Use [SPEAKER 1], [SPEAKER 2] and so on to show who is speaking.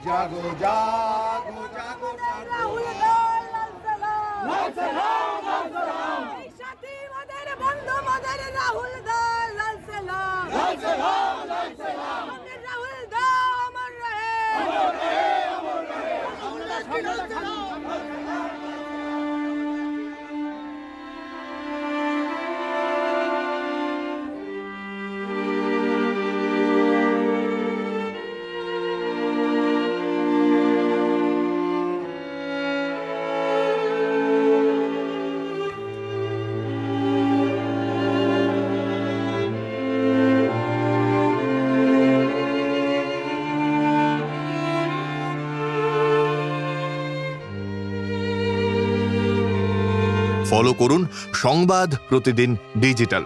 [SPEAKER 1] জাগো জাগো জাগো
[SPEAKER 2] রাহুল দল লাল সালাম, লাল সালাম, লাল সালাম। এই সাথী মোদের বন্ধু মোদের রাহুল দল লাল সালাম, লাল সালাম, লাল সালাম। আমাদের রাহুল দল অমর রহে, অমর রহে, অমর রহে।
[SPEAKER 3] ফলো করুন সংবাদ প্রতিদিন ডিজিটাল।